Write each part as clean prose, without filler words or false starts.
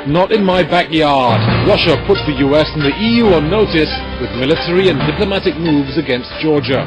Not in my backyard. Russia puts the US and the EU on notice with military and diplomatic moves against Georgia.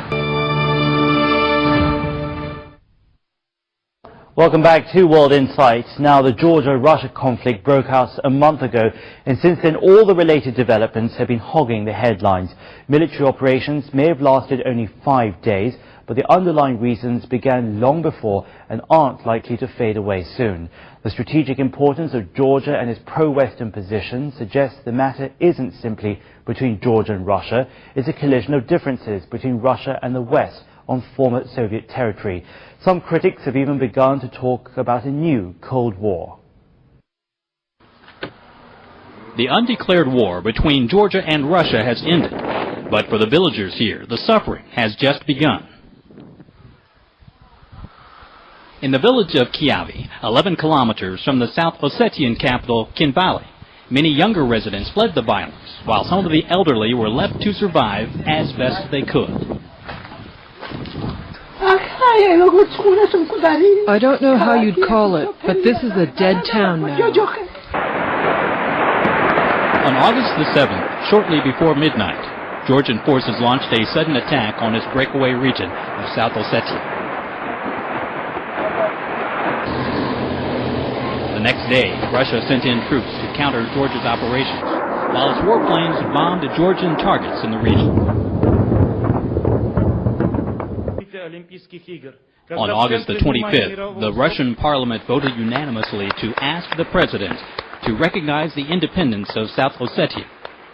Welcome back to World Insight. Now, the Georgia-Russia conflict broke out a month ago, and since then all the related developments have been hogging the headlines. Military operations may have lasted only 5 days, but the underlying reasons began long before and aren't likely to fade away soon. The strategic importance of Georgia and its pro-Western position suggests the matter isn't simply between Georgia and Russia. It's a collision of differences between Russia and the West on former Soviet territory. Some critics have even begun to talk about a new Cold War. The undeclared war between Georgia and Russia has ended, but for the villagers here, the suffering has just begun. In the village of Kiavi, 11 kilometers from the South Ossetian capital, Kinvali, many younger residents fled the violence, while some of the elderly were left to survive as best they could. I don't know how you'd call it, but this is a dead town now. On August the 7th, shortly before midnight, Georgian forces launched a sudden attack on its breakaway region of South Ossetia. The next day, Russia sent in troops to counter Georgia's operations, while its warplanes bombed Georgian targets in the region. On August the 25th, the Russian parliament voted unanimously to ask the president to recognize the independence of South Ossetia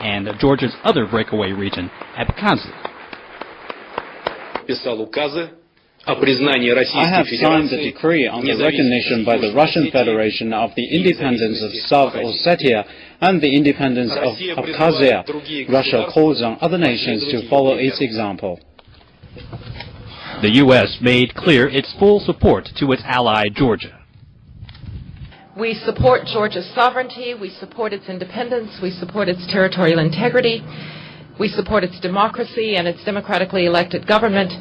and Georgia's other breakaway region, Abkhazia. I have signed the decree on the recognition by the Russian Federation of the independence of South Ossetia and the independence of Abkhazia. Russia calls on other nations to follow its example. The U.S. made clear its full support to its ally, Georgia. We support Georgia's sovereignty, we support its independence, we support its territorial integrity, we support its democracy and its democratically elected government.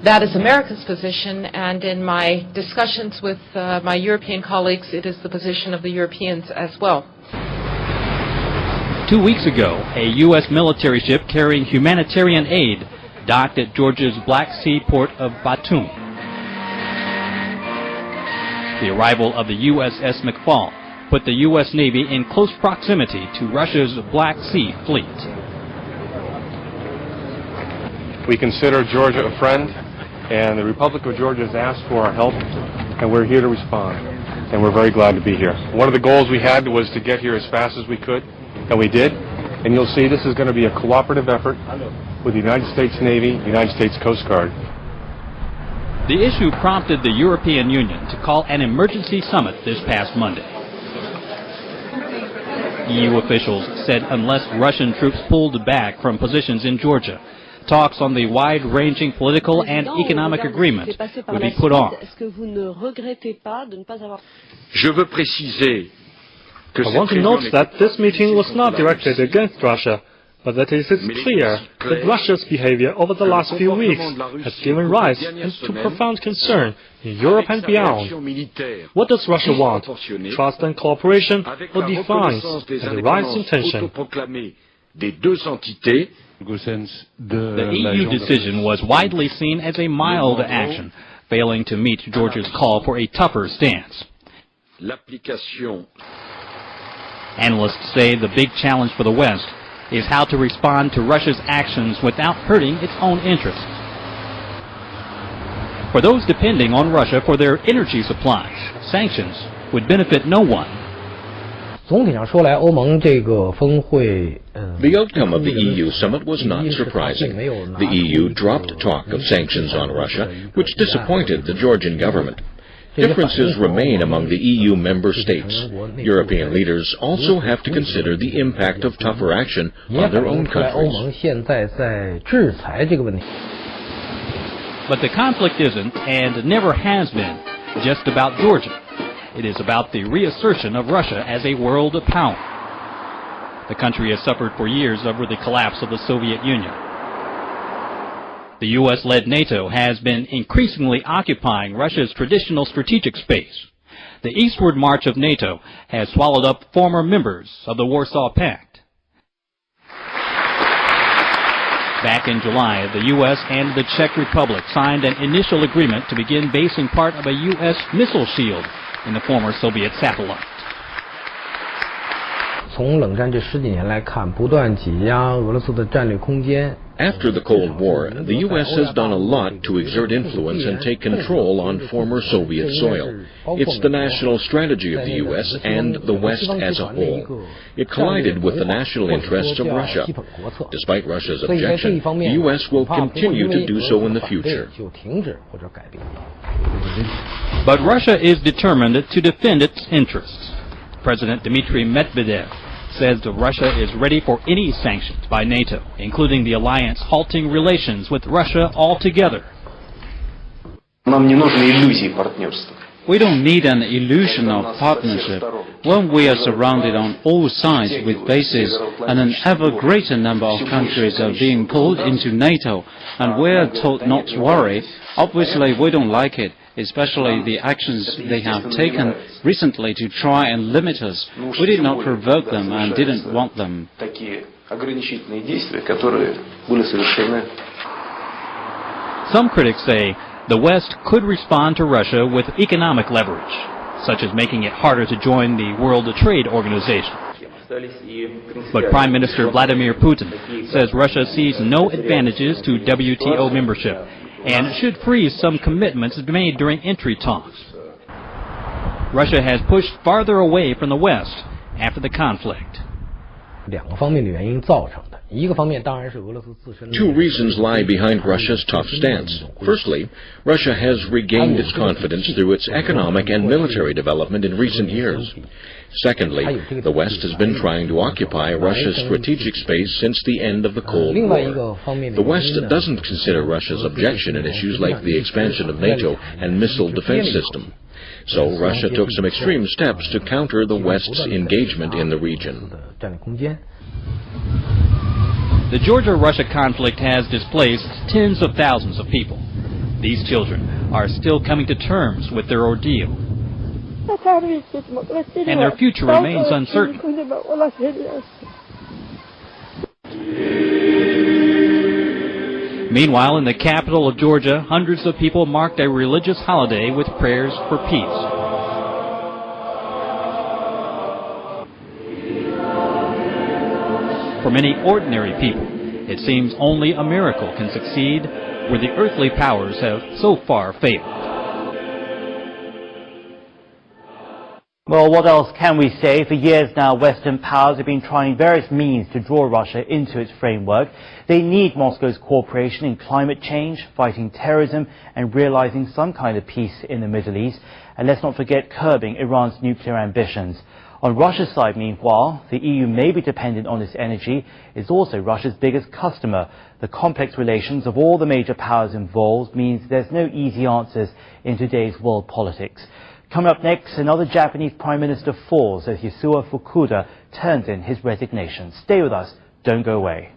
That is America's position, and in my discussions with my European colleagues, it is the position of the Europeans as well. 2 weeks ago, a U.S. military ship carrying humanitarian aid docked at Georgia's Black Sea port of Batum. The arrival of the USS MCFAUL put the U.S. Navy in close proximity to Russia's Black Sea fleet. We consider Georgia a friend, and the Republic of Georgia has asked for our help, and we're here to respond, and we're very glad to be here. One of the goals we had was to get here as fast as we could, and we did, and you'll see this is going to be a cooperative effort with the United States Navy, United States Coast Guard. The issue prompted the European Union to call an emergency summit this past Monday. EU officials said unless Russian troops pulled back from positions in Georgia, talks on the wide-ranging political and economic agreement would be put on. I want to note that this meeting was not directed against Russia, but that it is clear that Russia's behavior over the last few weeks has given rise to profound concern in Europe and beyond. What does Russia want? Trust and cooperation, or defiance and the rising tension? The EU decision was widely seen as a mild action, failing to meet Georgia's call for a tougher stance. Analysts say the big challenge for the West is how to respond to Russia's actions without hurting its own interests. For those depending on Russia for their energy supplies, sanctions would benefit no one. The outcome of the EU summit was not surprising. The EU dropped talk of sanctions on Russia, which disappointed the Georgian government. Differences remain among the EU member states. European leaders also have to consider the impact of tougher action on their own countries. But the conflict isn't, and never has been, just about Georgia. It is about the reassertion of Russia as a world power. The country has suffered for years over the collapse of the Soviet Union. The U.S.-led NATO has been increasingly occupying Russia's traditional strategic space. The eastward march of NATO has swallowed up former members of the Warsaw Pact. Back in July, the U.S. and the Czech Republic signed an initial agreement to begin basing part of a U.S. missile shield in the former Soviet satellite. 从冷战这10几年来看，不断挤压俄罗斯的战略空间。 After the Cold War, the U.S. has done a lot to exert influence and take control on former Soviet soil. It's the national strategy of the U.S. and the West as a whole. It collided with the national interests of Russia. Despite Russia's objection, the U.S. will continue to do so in the future. But Russia is determined to defend its interests. President Dmitry Medvedev says that Russia is ready for any sanctions by NATO, including the alliance halting relations with Russia altogether. We don't need an illusion of partnership when we are surrounded on all sides with bases and an ever greater number of countries are being pulled into NATO, and we are told not to worry. Obviously we don't like it, especially the actions they have taken recently to try and limit us. We did not provoke them and didn't want them. Some critics say the West could respond to Russia with economic leverage, such as making it harder to join the World Trade Organization. But Prime Minister Vladimir Putin says Russia sees no advantages to WTO membership and should freeze some commitments made during entry talks. Russia has pushed farther away from the West after the conflict. 2方面的原因造成的，一个方面当然是俄罗斯自身。 Two reasons lie behind Russia's tough stance. Firstly, Russia has regained its confidence through its economic and military development in recent years. Secondly, the West has been trying to occupy Russia's strategic space since the end of the Cold War. The West doesn't consider Russia's objection in issues like the expansion of NATO and missile defense system. So Russia took some extreme steps to counter the West's engagement in the region. The Georgia-Russia conflict has displaced tens of thousands of people. These children are still coming to terms with their ordeal, and their future remains uncertain. Meanwhile, in the capital of Georgia, hundreds of people marked a religious holiday with prayers for peace. For many ordinary people, it seems only a miracle can succeed where the earthly powers have so far failed. Well, what else can we say? For years now, Western powers have been trying various means to draw Russia into its framework. They need Moscow's cooperation in climate change, fighting terrorism, and realizing some kind of peace in the Middle East. And let's not forget curbing Iran's nuclear ambitions. On Russia's side, meanwhile, the EU may be dependent on its energy. It's also Russia's biggest customer. The complex relations of all the major powers involved means there's no easy answers in today's world politics. Coming up next, another Japanese Prime Minister falls as Yasuo Fukuda turns in his resignation. Stay with us, don't go away.